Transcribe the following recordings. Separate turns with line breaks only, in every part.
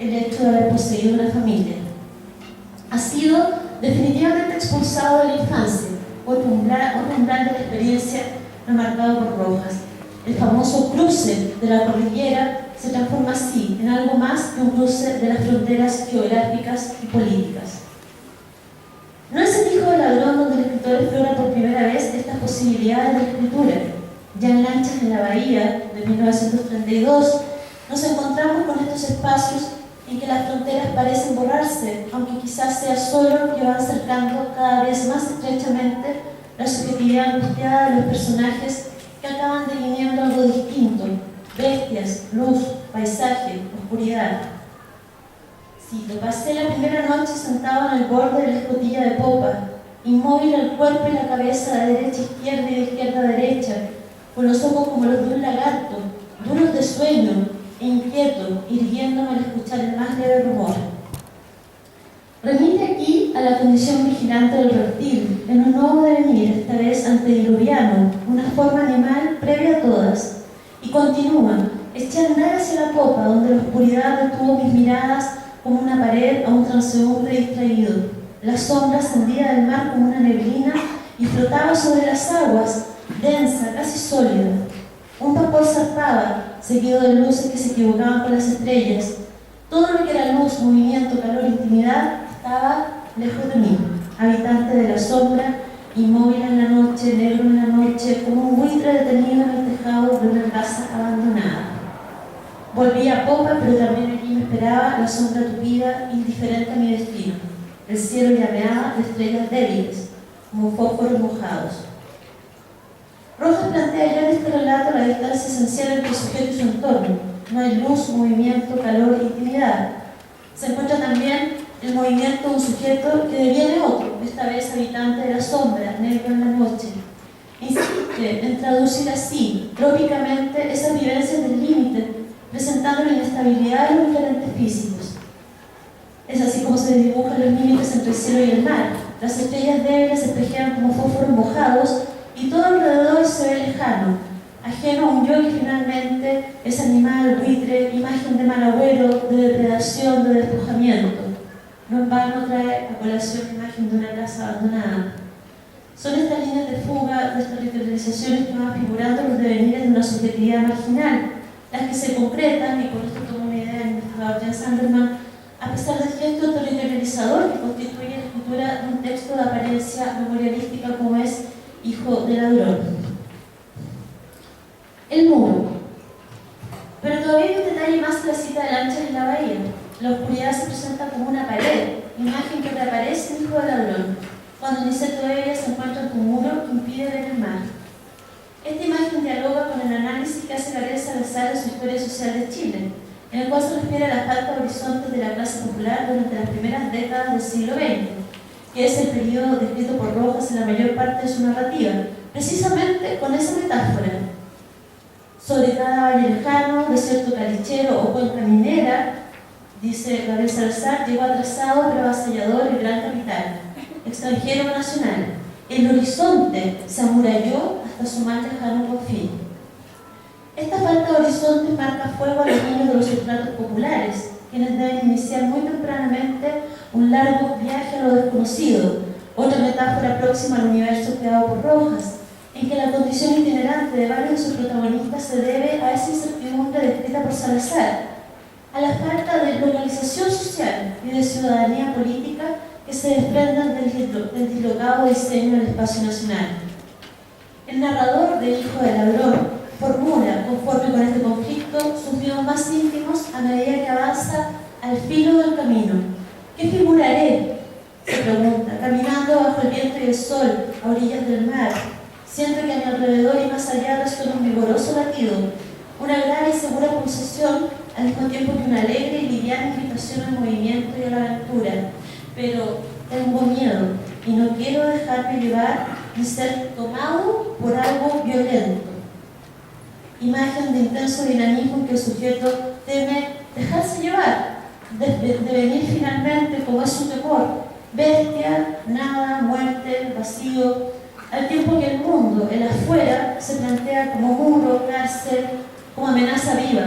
el hecho de haber poseído una familia. Ha sido definitivamente expulsado de la infancia, otro umbral de la experiencia remarcado por Rojas. El famoso cruce de la cordillera se transforma así en algo más que un cruce de las fronteras geográficas y políticas. No es el hijo del ladrón donde el escritor explora por primera vez estas posibilidades de la escritura. Ya en Lanchas en la Bahía, de 1932, nos encontramos con estos espacios en que las fronteras parecen borrarse, aunque quizás sea solo que van acercando cada vez más estrechamente la subjetividad angustiada de los personajes que acaban delineando algo distinto: bestias, luz, paisaje, oscuridad. Cito: pasé la primera noche sentado en el borde de la escotilla de popa, inmóvil el cuerpo y la cabeza de derecha a izquierda y de izquierda a derecha, con los ojos como los de un lagarto, duros de sueño e inquieto, irguiéndome al escuchar el más leve rumor. Remite aquí a la condición vigilante del reptil, en un nuevo devenir, esta vez antediluviano, una forma animal previa a todas, y continúa: eché a andar hacia la popa, donde la oscuridad detuvo mis miradas como una pared a un transeúnte distraído. La sombra ascendía del mar como una neblina y flotaba sobre las aguas, densa, casi sólida. Un vapor zarpaba, seguido de luces que se equivocaban con las estrellas. Todo lo que era luz, movimiento, calor, intimidad estaba lejos de mí, habitante de la sombra, inmóvil en la noche, negro en la noche, como un buitre detenido en el tejado de una casa abandonada. Volví a popa, pero también allí me esperaba la sombra tupida, indiferente a mi destino. El cielo llameaba de estrellas débiles, como fósforos mojados. Rojas plantea ya en este relato la distancia esencial entre el sujeto y su entorno. No hay luz, movimiento, calor, intimidad. Se encuentra también el movimiento de un sujeto que deviene otro, esta vez habitante de la sombra, negro en la noche. Insiste en traducir así, trópicamente, esas vivencias del límite, presentando la inestabilidad de los diferentes físicos. Es así como se dibujan los límites entre el cielo y el mar. Las estrellas débiles se espejean como fósforos mojados y todo alrededor se ve lejano, ajeno a un yo que finalmente es animal, buitre, imagen de mal agüero, de depredación, de despojamiento. No en vano trae a colación la imagen de una casa abandonada. Son estas líneas de fuga, de estas territorializaciones que van figurando los devenires de una subjetividad marginal, las que se concretan, y con esto tomo una idea del investigador Jan Sanderman, a pesar del gesto territorializador que constituye la escritura de un texto de apariencia memorialística como es Hijo de ladrón. El muro. Pero todavía hay un detalle más de la cita de Lanchas en la Bahía. La oscuridad se presenta como una pared, imagen que reaparece en Hijo de ladrón, cuando Niceto Evia se encuentra ante un muro que impide ver el mar. Esta imagen dialoga con el análisis que hace Gabriel Salazar en su Historia Social de Chile, en el cual se refiere a la falta de horizontes de la clase popular durante las primeras décadas del siglo XX, que es el periodo descrito por Rojas en la mayor parte de su narrativa, precisamente con esa metáfora. Sobre cada valle lejano, desierto calichero o cuenca minera, dice Gabriel Salazar, llegó atrasado pero avasallador el gran capital, extranjero o nacional. El horizonte se amuralló hasta su más lejano confín. Esta falta de horizonte marca fuego a los niños de los sustratos populares, quienes deben iniciar muy tempranamente un largo viaje a lo desconocido, otra metáfora próxima al universo creado por Rojas, en que la condición itinerante de varios de sus protagonistas se debe a esa incertidumbre descrita por Salazar, a la falta de localización social y de ciudadanía política que se desprenden del dislocado diseño del espacio nacional. El narrador de Hijo del ladrón formula, conforme con este conflicto, sus miedos más íntimos a medida que avanza al filo del camino. ¿Qué figuraré?, se pregunta, caminando bajo el viento y el sol, a orillas del mar. Siento que a mi alrededor y más allá resuena un vigoroso latido, una grave y segura pulsación, al mismo tiempo que una alegre y liviana invitación al movimiento y a la aventura. Pero tengo miedo y no quiero dejarme llevar ni ser tomado por algo violento. Imagen de intenso dinamismo en que el sujeto teme dejarse llevar, de venir finalmente como es su temor, bestia, nada, muerte, vacío, al tiempo que el mundo, el afuera, se plantea como muro, cárcel, como amenaza viva,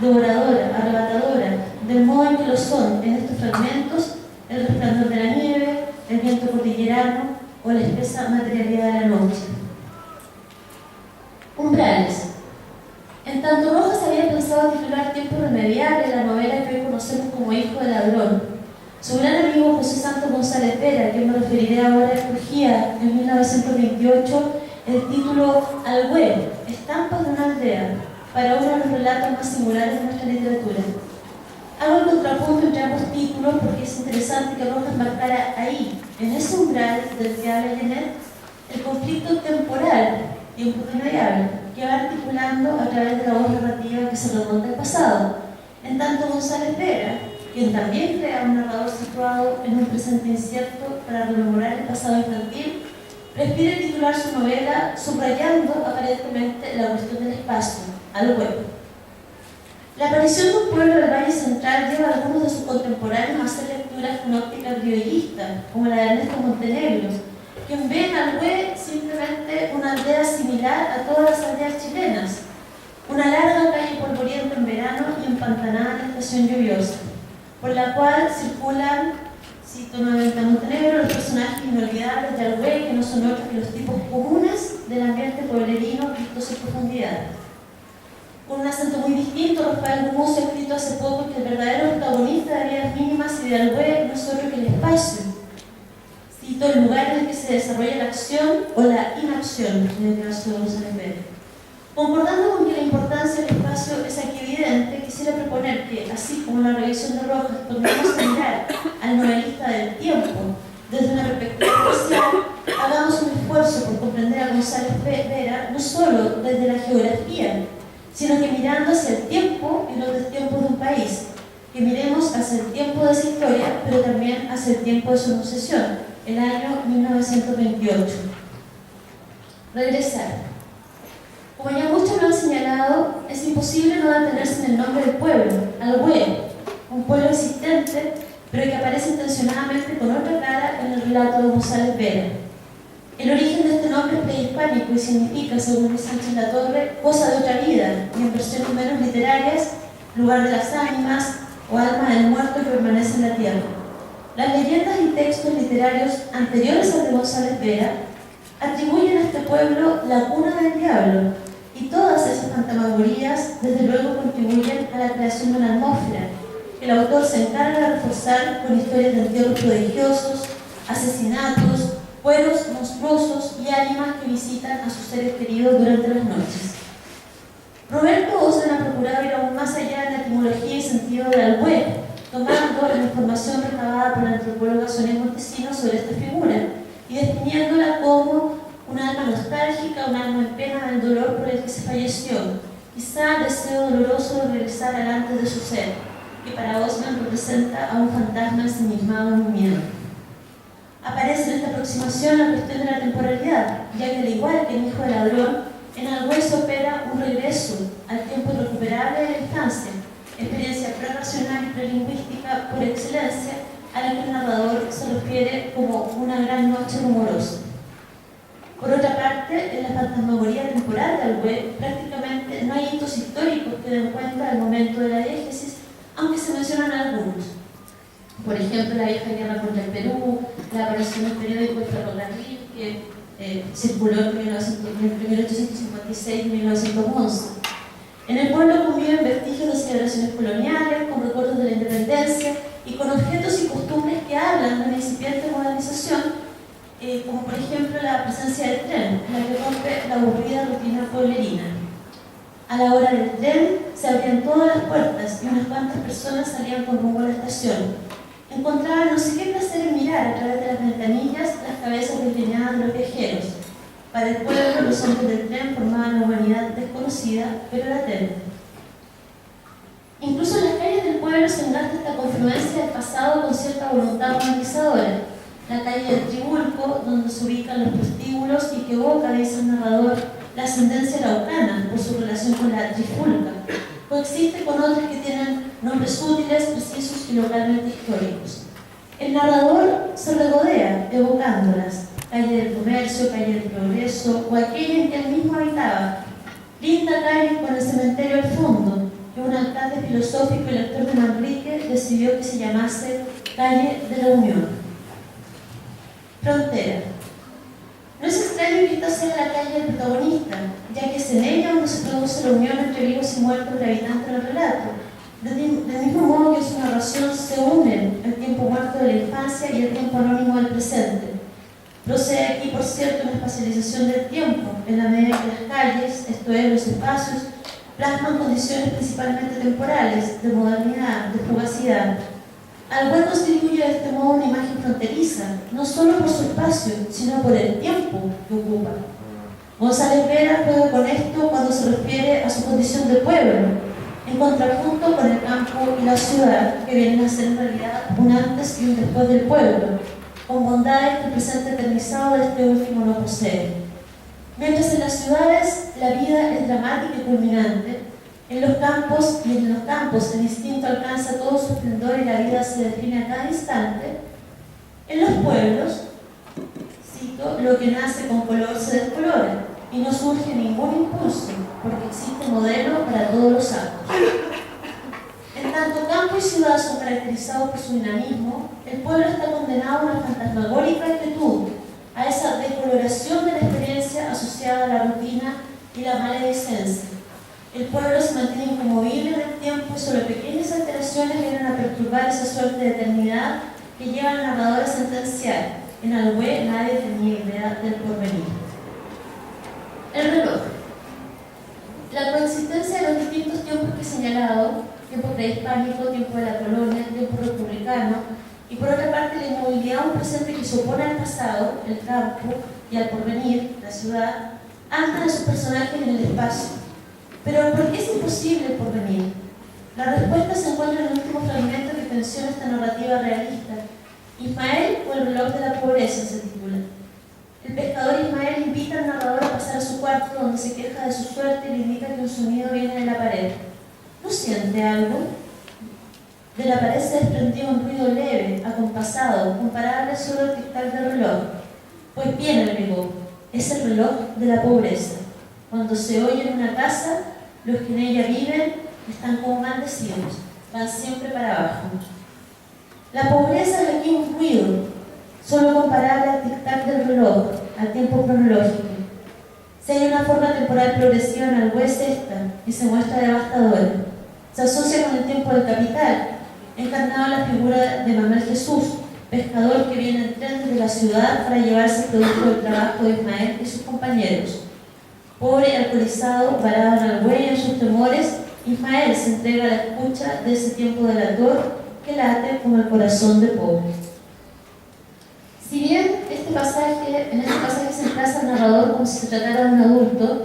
devoradora, arrebatadora, del modo en que lo son en estos fragmentos el resplandor de la nieve, el viento cordillerano o la espesa materialidad de la noche. Umbrales. En tanto Rojas había pensado titular Tiempo Irremediable la novela que hoy conocemos como Hijo del Ladrón, su gran amigo José Santos González Vera, al que me referiré ahora, escogía en 1928 el título Alhué, Estampas de una aldea, para uno de los relatos más singulares de nuestra literatura. Hago el contrapunto entre ambos títulos porque es interesante que Rojas marcara ahí, en ese umbral del que habla Genet, el conflicto temporal, tiempo irremediable, que va articulando a través de la voz narrativa que se remonta al pasado. En tanto González Vera, quien también crea un narrador situado en un presente incierto para rememorar el pasado infantil, prefiere titular su novela subrayando aparentemente la cuestión del espacio, al hueco. La aparición de un pueblo del Valle Central lleva a algunos de sus contemporáneos a hacer lecturas con óptica criollista, como la de Ernesto Montenegro, quien ve en Alhué simplemente una aldea similar a todas las aldeas chilenas, una larga calle polvorienta en verano y empantanada en la estación lluviosa, por la cual circulan, cito nuevamente a Montenegro, los personajes inolvidables de Alhué, que no son otros que los tipos comunes del ambiente pueblerino vistos en profundidad. Con un acento muy distinto, Rafael Gumucio ha escrito hace poco que el verdadero protagonista de Vidas Mínimas y de Alhué no es otro que el espacio. Cito el lugar en el que se desarrolla la acción o la inacción, en el caso de González Vera. Concordando con que la importancia del espacio es aquí evidente, quisiera proponer que, así como en la revisión de Rojas, tornemos a mirar al novelista del tiempo desde una perspectiva social, hagamos un esfuerzo por comprender a González Vera no solo desde la geografía, sino que mirando hacia el tiempo y los destiempos de un país, que miremos hacia el tiempo de esa historia, pero también hacia el tiempo de su sucesión, el año 1928. Regresar. Como ya muchos lo han señalado, es imposible no detenerse en el nombre del pueblo, Alhué, un pueblo existente, pero que aparece intencionadamente con otra cara en el relato de González Vera. El origen de este nombre es prehispánico y significa, según Sánchez Latorre, cosa de otra vida, y en versiones menos literarias, lugar de las ánimas o alma del muerto que permanece en la tierra. Las leyendas y textos literarios anteriores al de González Vera atribuyen a este pueblo la cuna del diablo, y todas esas fantasmagorías desde luego contribuyen a la creación de una atmósfera que el autor se encarga de reforzar con historias de entierros prodigiosos, asesinatos, cueros monstruosos y ánimas que visitan a sus seres queridos durante las noches. Roberto Oslan ha procurado ir aún más allá en la etimología y sentido de Alhué, tomando la información recabada por la antropóloga Sonia Montesinos sobre esta figura y definiéndola como un alma nostálgica, un alma en pena del dolor por el que se falleció, quizá el deseo doloroso de regresar al antes de su ser, que para Osman representa a un fantasma ensimismado en un miedo. Aparece en esta aproximación la cuestión de la temporalidad, ya que al igual que en Hijo del Ladrón, en Alhué se opera un regreso al tiempo irrecuperable de la infancia, experiencia prerracional y prelingüística por excelencia, a la que el narrador se refiere como una gran noche rumorosa. Por otra parte, en la fantasmagoría temporal de Alhué, prácticamente no hay hitos históricos que den cuenta del momento de la diégesis, aunque se mencionan algunos. Por ejemplo, la vieja guerra contra el Perú, la aparición del periódico El Ferrocarril, que circuló entre 1856 y 1911. En el pueblo conviven vestigios de celebraciones coloniales, con recuerdos de la independencia y con objetos y costumbres que hablan de una incipiente modernización, como por ejemplo la presencia del tren, la que rompe la aburrida rutina pueblerina. A la hora del tren se abrían todas las puertas y unas cuantas personas salían con rumbo a la estación. Encontraban no sé qué placer en mirar a través de las ventanillas las cabezas desgreñadas de los viajeros. Para el pueblo, los hombres del tren formaban una humanidad desconocida, pero latente. Incluso en las calles del pueblo se engasta esta confluencia del pasado con cierta voluntad humanizadora. La calle del Tribulco, donde se ubican los prostíbulos y que evoca, dice el narrador, la ascendencia araucana por su relación con la Trifulca, coexiste con otras que tienen nombres útiles, precisos y localmente históricos. El narrador se regodea evocándolas, calle del Comercio, calle del Progreso o aquella en que él mismo habitaba, linda calle con el cementerio al fondo, que que un alcalde filosófico y lector de Manrique decidió que se llamase Calle de la Unión. Frontera. No es extraño que esta sea la calle del protagonista, ya que es en ella donde se produce la unión entre vivos y muertos del habitante del relato. Del mismo modo que en su narración se unen el tiempo muerto de la infancia y el tiempo anónimo del presente. Procede aquí, por cierto, una espacialización del tiempo, en la medida que las calles, esto es, los espacios, plasman condiciones principalmente temporales, de modernidad, de fugacidad. Al buen constituye de este modo una imagen fronteriza, no solo por su espacio, sino por el tiempo que ocupa. González Vera juega con esto cuando se refiere a su condición de pueblo, en contrapunto con el campo y la ciudad, que vienen a ser en realidad un antes y un después del pueblo, con bondades que el presente eternizado de este último no posee. Mientras en las ciudades la vida es dramática y culminante, en los campos el instinto alcanza todo su esplendor y la vida se define a cada instante. En los pueblos, cito, lo que nace con color se descolora y no surge ningún impulso, porque existe modelo para todos los actos. En tanto campo y ciudad son caracterizados por su dinamismo, el pueblo está condenado a una fantasmagórica inquietud, a esa decoloración de la experiencia asociada a la rutina y la maledicencia. El pueblo se mantiene inconmovible en el tiempo y solo pequeñas alteraciones vienen a perturbar esa suerte de eternidad que lleva al narrador a sentenciar: en Alhué nadie tenía idea del porvenir. El reloj. La coexistencia de los distintos tiempos que he señalado, tiempo prehispánico, tiempo de la colonia, tiempo republicano, y por otra parte la inmovilidad de un presente que se opone al pasado, el campo, y al porvenir, la ciudad, anclan a sus personajes en el espacio. Pero ¿por qué es imposible el porvenir? La respuesta se encuentra en el último fragmento que menciona esta narrativa realista. Ismael o el reloj de la pobreza se titula. El pescador Ismael invita al narrador a pasar a su cuarto, donde se queja de su suerte y le indica que un sonido viene de la pared. ¿No siente algo? De la pared se desprendió un ruido leve, acompasado, comparable solo al tic-tac del reloj. Pues bien, agregó, es el reloj de la pobreza. Cuando se oye en una casa, los que en ella viven están como maldecidos, van siempre para abajo. La pobreza es aquí un ruido, solo comparable al tic-tac del reloj, al tiempo cronológico. Si hay una forma temporal progresiva en Alhué es esta, y se muestra devastadora. Se asocia con el tiempo del capital, encarnado en la figura de Manuel Jesús, pescador que viene en tren desde la ciudad para llevarse el producto del trabajo de Ismael y sus compañeros. Pobre y alcoholizado, varado en Alhué y en sus temores, Ismael se entrega a la escucha de ese tiempo delator que late como el corazón de pobre. Si bien en este pasaje se emplaza al narrador como si se tratara de un adulto,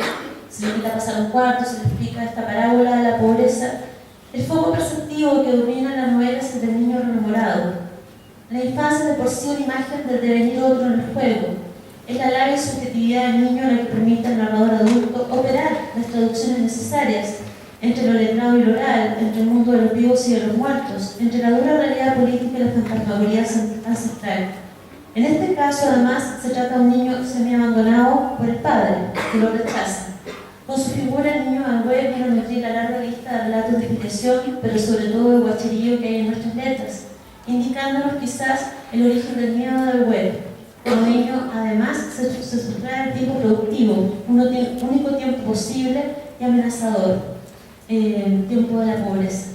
se le invita a pasar un cuarto, se le explica esta parábola de la pobreza, el foco perceptivo que domina la novela es el del niño rememorado. La infancia de por sí una imagen del devenir otro en el juego. Es la larga subjetividad del niño la que permite al narrador adulto operar las traducciones necesarias entre lo letrado y lo oral, entre el mundo de los vivos y de los muertos, entre la dura realidad política y la fantasmagoría ancestral. En este caso, además, se trata de un niño semi-abandonado por el padre, que lo rechaza. Con su figura, el niño Alhué viene a nutrir la larga lista de relatos de expiación, pero sobre todo de guacherío que hay en nuestras letras, indicándonos quizás el origen del miedo de Alhué. Como niño, además, se sustrae el tiempo productivo, un único tiempo posible y amenazador, el tiempo de la pobreza.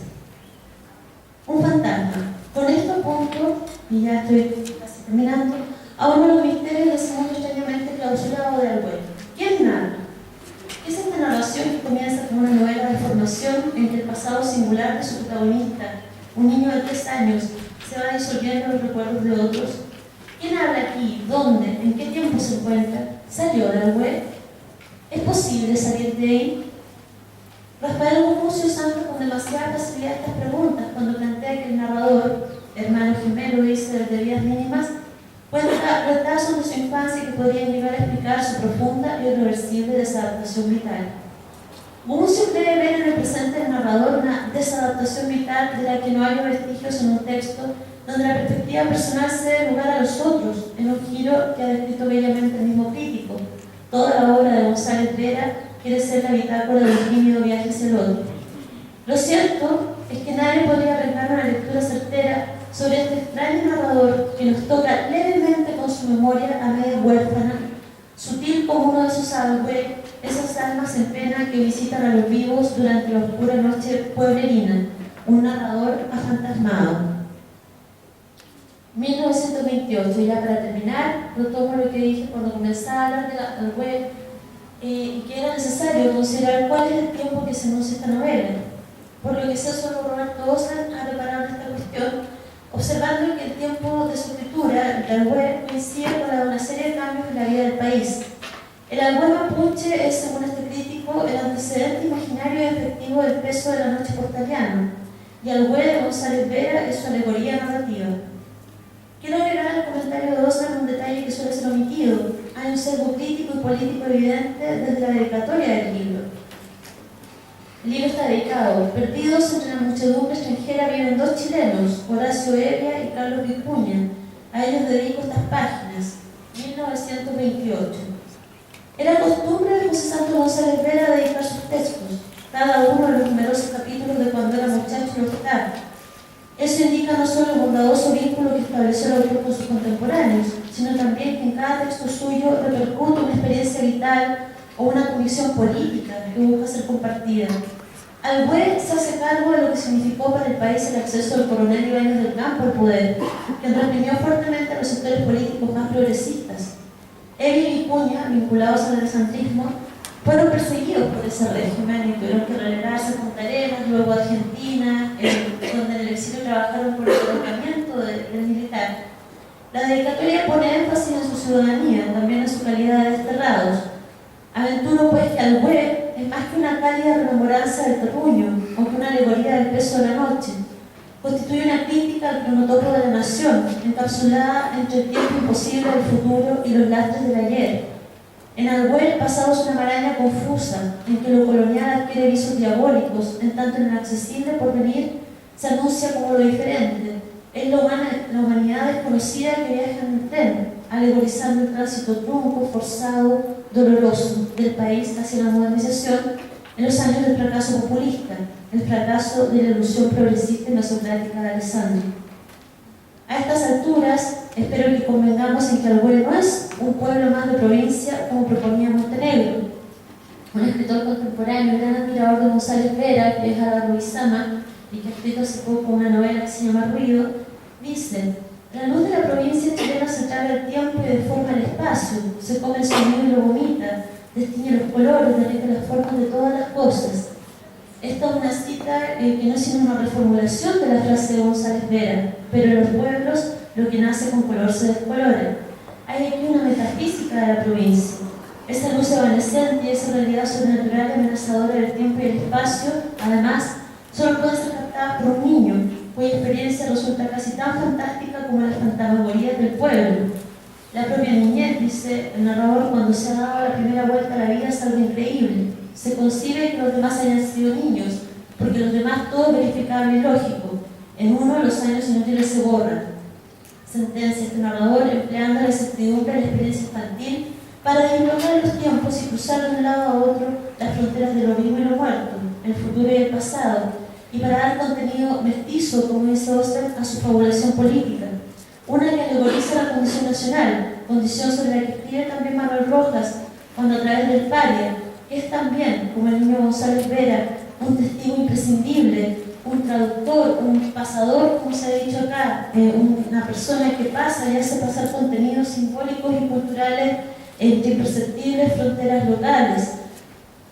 Un fantasma. Con esto punto, y ya estoy casi terminando, a uno de los misterios de ese mundo extrañamente clausurado de Alhué. ¿Quién narra? Es esta narración que comienza como una novela de formación en que el pasado singular de su protagonista, un niño de 3 años, se va disolviendo en los recuerdos de otros. ¿Quién habla aquí? ¿Dónde? ¿En qué tiempo se encuentra? ¿Salió de Alhué? ¿Es posible salir de ahí? Rafael Gumucio sanca con demasiada facilidad estas preguntas cuando plantea que el narrador, hermano gemelo, dice de Vidas Mínimas, cuenta retazos de su infancia que podrían llegar a explicar su profunda y irreversible desadaptación vital. Gumucio cree ver en el presente del narrador una desadaptación vital de la que no hay vestigios en un texto donde la perspectiva personal cede lugar a los otros, en un giro que ha descrito bellamente el mismo crítico. Toda la obra de González Vera quiere ser la bitácora del tímido viaje hacia el otro. Lo cierto es que nadie podría arreglar una lectura certera sobre este extraño narrador que nos toca levemente con su memoria a media huérfana, sutil como uno de esos algüe, esas almas en pena que visitan a los vivos durante la oscura noche pueblerina, un narrador afantasmado. 1928, ya para terminar, retomo lo que dije cuando comenzaba a hablar de algüe, y que era necesario considerar cuál es el tiempo que se anuncia esta novela, por lo que César Roberto Oslan ha preparado esta cuestión, observando que el tiempo de su escritura, el algüe, coincide con una serie de cambios en la vida del país. El algüe mapuche es, según este crítico, el antecedente imaginario y efectivo del peso de la noche portaliana, y algüe de González Vera es su alegoría narrativa. Quiero agregar al comentario de Oslan un detalle que suele ser omitido. Hay un sesgo crítico y político evidente desde la dedicatoria del libro. El libro está dedicado: perdidos entre la muchedumbre extranjera viven dos chilenos, Horacio Evia y Carlos Vicuña. A ellos dedico estas páginas. 1928. Era costumbre de José Santos González Vera dedicar sus textos, cada uno de los numerosos capítulos de cuando era muchacho y está. Eso indica no solo el bondadoso vínculo que estableció el autor con sus contemporáneos, sino también que en cada texto suyo repercute una experiencia vital o una convicción política que busca ser compartida. Algüe se hace cargo de lo que significó para el país el acceso del coronel Ibáñez del Campo al poder, que reprimió fuertemente a los sectores políticos más progresistas. Evia y Vicuña, vinculados al desandrismo, fueron perseguidos por ese régimen y tuvieron que relegarse a Punta Arenas, luego a Argentina, donde en el exilio trabajaron por el colocamiento del militar. La dedicatoria pone énfasis en su ciudadanía, también en su calidad de desterrados. Aventuro pues que algüe es más que una cálida rememoranza del terruño, o que una alegoría del peso de la noche. Constituye una crítica al cronotopo de la nación, encapsulada entre el tiempo imposible del futuro y los lastres del ayer. En algüe el pasado es una maraña confusa, en que lo colonial adquiere visos diabólicos, en tanto en el accesible porvenir se anuncia como lo diferente. Es la humanidad desconocida que viaja en el tren, alegorizando el tránsito trunco, forzado, doloroso del país hacia la modernización en los años del fracaso populista, el fracaso de la ilusión progresista y mesocrática de Alessandri. A estas alturas, espero que convengamos en que Algüe no es un pueblo más de provincia como proponía Montenegro. Un escritor contemporáneo, gran admirador de González Vera, que es Ada Ruizama, y que ha escrito hace poco una novela que se llama Ruido, dice: la luz de la provincia chilena se traga el tiempo y deforma el espacio, se come el sonido y lo vomita, destiñe los colores, derrite las formas de todas las cosas. Esta es una cita que no es sino una reformulación de la frase de González Vera, pero en los pueblos lo que nace con color se descolora. Hay aquí una metafísica de la provincia. Esa luz evanescente y esa realidad sobrenatural y amenazadora del tiempo y el espacio, además, solo pueden ser captadas por un niño, cuya experiencia resulta casi tan fantástica como las fantasmagorías del pueblo. La propia niñez, dice el narrador, cuando se ha dado la primera vuelta a la vida es algo increíble. Se concibe que los demás hayan sido niños, porque los demás todo es verificable y lógico. En uno los años inútiles se borran. Sentencia este narrador empleando la incertidumbre de la experiencia infantil para desglosar los tiempos y cruzar de un lado a otro las fronteras de lo vivo y lo muerto, el futuro y el pasado, y para dar contenido mestizo, como dice Osler, a su fabulación política. Una que alegoriza la condición nacional, condición sobre la que escribe también Manuel Rojas, cuando a través del paria, que es también, como el niño González Vera, un testigo imprescindible, un traductor, un pasador, como se ha dicho acá, una persona que pasa y hace pasar contenidos simbólicos y culturales entre imperceptibles fronteras locales.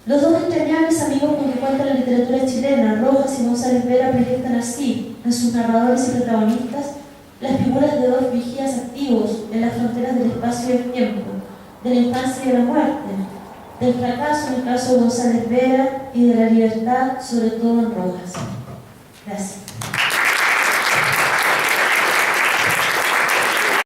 Los dos entrañables amigos con que cuenta la literatura chilena, Rojas y González Vera, proyectan así, en sus narradores y protagonistas, las figuras de dos vigías activos en las fronteras del espacio y el tiempo, de la infancia y de la muerte, del fracaso en el caso de González Vera y de la libertad, sobre todo en Rojas. Gracias.